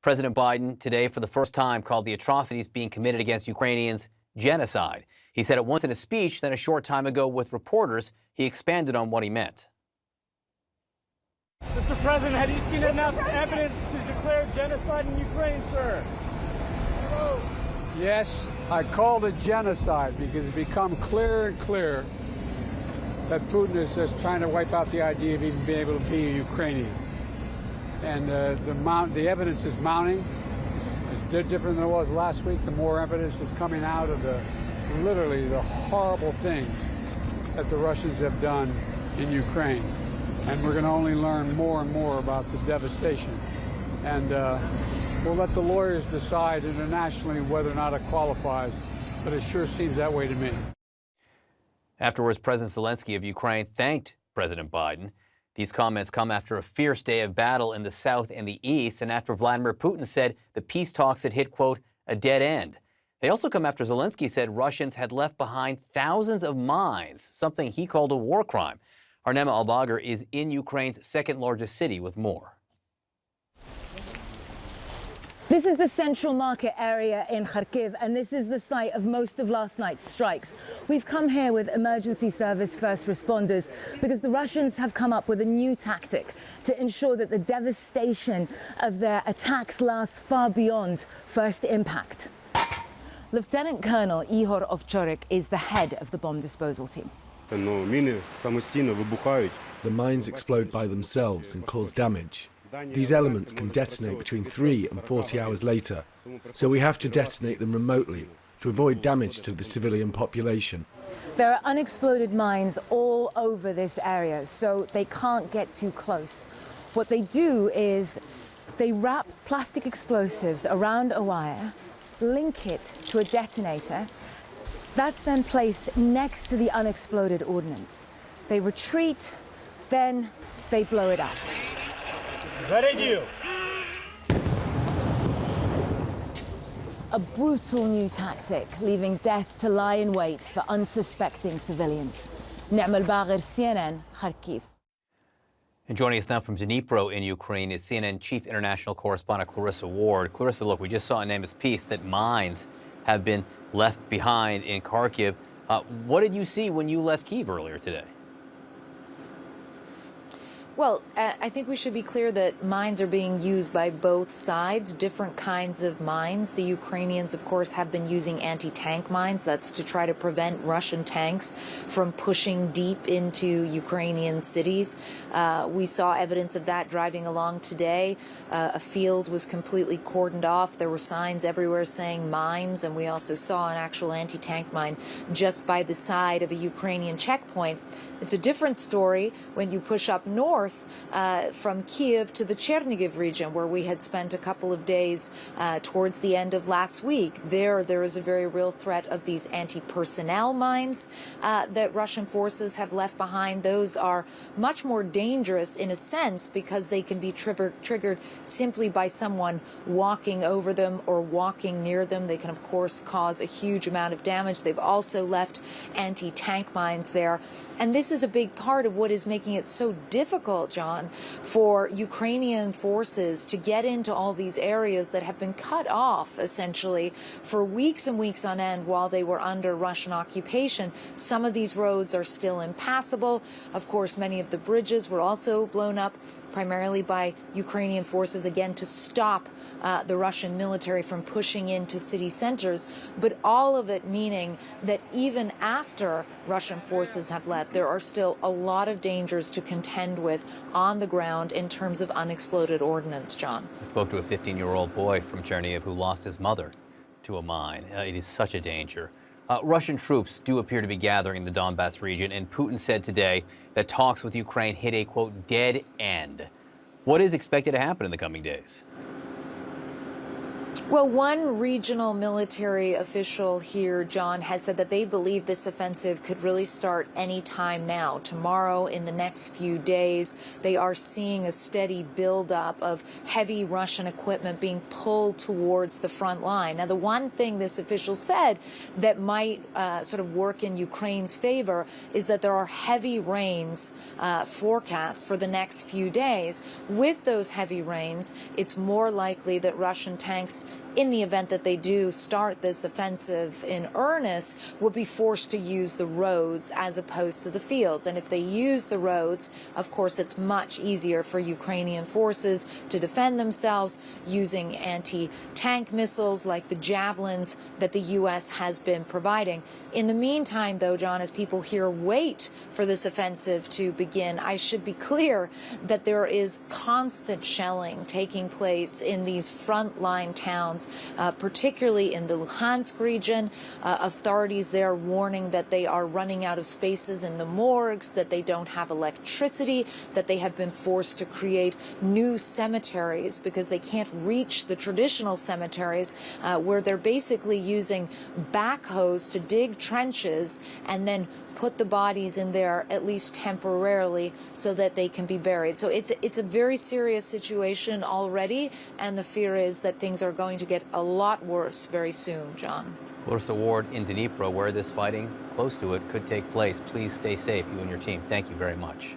President Biden today, for the first time, called the atrocities being committed against Ukrainians genocide. He said it once in a speech, then a short time ago with reporters, he expanded on what he meant. Mr. President, have you seen enough evidence to declare genocide in Ukraine, sir? Yes, I called it genocide because it's become clearer and clearer that Putin is just trying to wipe out the idea of even being able to be a Ukrainian. And the evidence is mounting. It's different than it was last week. The more evidence is coming out of literally the horrible things that the Russians have done in Ukraine. And we're going to only learn more and more about the devastation. And we'll let the lawyers decide internationally whether or not it qualifies, but it sure seems that way to me. Afterwards, President Zelensky of Ukraine thanked President Biden. These comments come after a fierce day of battle in the south and the east, and after Vladimir Putin said the peace talks had hit, quote, a dead end. They also come after Zelensky said Russians had left behind thousands of mines, something he called a war crime. Arnema Albagar is in Ukraine's second largest city with more. This is the central market area in Kharkiv, and this is the site of most of last night's strikes. We've come here with emergency service first responders because the Russians have come up with a new tactic to ensure that the devastation of their attacks lasts far beyond first impact. Lieutenant Colonel Ihor Ovchorik is the head of the bomb disposal team. The mines explode by themselves and cause damage. These elements can detonate between 3 and 40 hours later, so we have to detonate them remotely to avoid damage to the civilian population. There are unexploded mines all over this area, so they can't get too close. What they do is they wrap plastic explosives around a wire, link it to a detonator. That's then placed next to the unexploded ordnance. They retreat, then they blow it up. A brutal new tactic, leaving death to lie in wait for unsuspecting civilians. Na'am Albagar, CNN, Kharkiv. And joining us now from Dnipro in Ukraine is CNN Chief International Correspondent Clarissa Ward. Clarissa, look, we just saw in Nama's piece that mines have been left behind in Kharkiv. What did you see when you left Kyiv earlier today? Well, I think we should be clear that mines are being used by both sides, different kinds of mines. The Ukrainians, of course, have been using anti-tank mines. That's to try to prevent Russian tanks from pushing deep into Ukrainian cities. We saw evidence of that driving along today. A field was completely cordoned off. There were signs everywhere saying mines, and we also saw an actual anti-tank mine just by the side of a Ukrainian checkpoint. It's a different story when you push up north from Kyiv to the Chernihiv region, where we had spent a couple of days towards the end of last week. There is a very real threat of these anti-personnel mines that Russian forces have left behind. Those are much more dangerous in a sense because they can be triggered simply by someone walking over them or walking near them. They can, of course, cause a huge amount of damage. They've also left anti-tank mines there. And this is a big part of what is making it so difficult, John, for Ukrainian forces to get into all these areas that have been cut off, essentially, for weeks and weeks on end while they were under Russian occupation. Some of these roads are still impassable. Of course, many of the bridges were also blown up, primarily by Ukrainian forces, again, to stop the Russian military from pushing into city centers, but all of it meaning that even after Russian forces have left, there are still a lot of dangers to contend with on the ground in terms of unexploded ordnance, John. I spoke to a 15-year-old boy from Chernihiv who lost his mother to a mine. It is such a danger. Russian troops do appear to be gathering in the Donbass region, and Putin said today that talks with Ukraine hit a, quote, dead end. What is expected to happen in the coming days? Well, one regional military official here, John, has said that they believe this offensive could really start any time now, tomorrow, in the next few days. They are seeing a steady buildup of heavy Russian equipment being pulled towards the front line. Now, the one thing this official said that might sort of work in Ukraine's favor is that there are heavy rains forecast for the next few days. With those heavy rains, it's more likely that Russian tanks, in the event that they do start this offensive in earnest, will be forced to use the roads as opposed to the fields. And if they use the roads, of course, it's much easier for Ukrainian forces to defend themselves using anti-tank missiles like the Javelins that the U.S. has been providing. In the meantime, though, John, as people here wait for this offensive to begin, I should be clear that there is constant shelling taking place in these frontline towns, particularly in the Luhansk region. Authorities there warning that they are running out of spaces in the morgues, that they don't have electricity, that they have been forced to create new cemeteries because they can't reach the traditional cemeteries, where they're basically using backhoes to dig trenches and then put the bodies in there, at least temporarily, so that they can be buried. So it's a very serious situation already, and the fear is that things are going to get a lot worse very soon, John. Clarissa Ward in Dnipro, where this fighting, close to it, could take place. Please stay safe, you and your team. Thank you very much.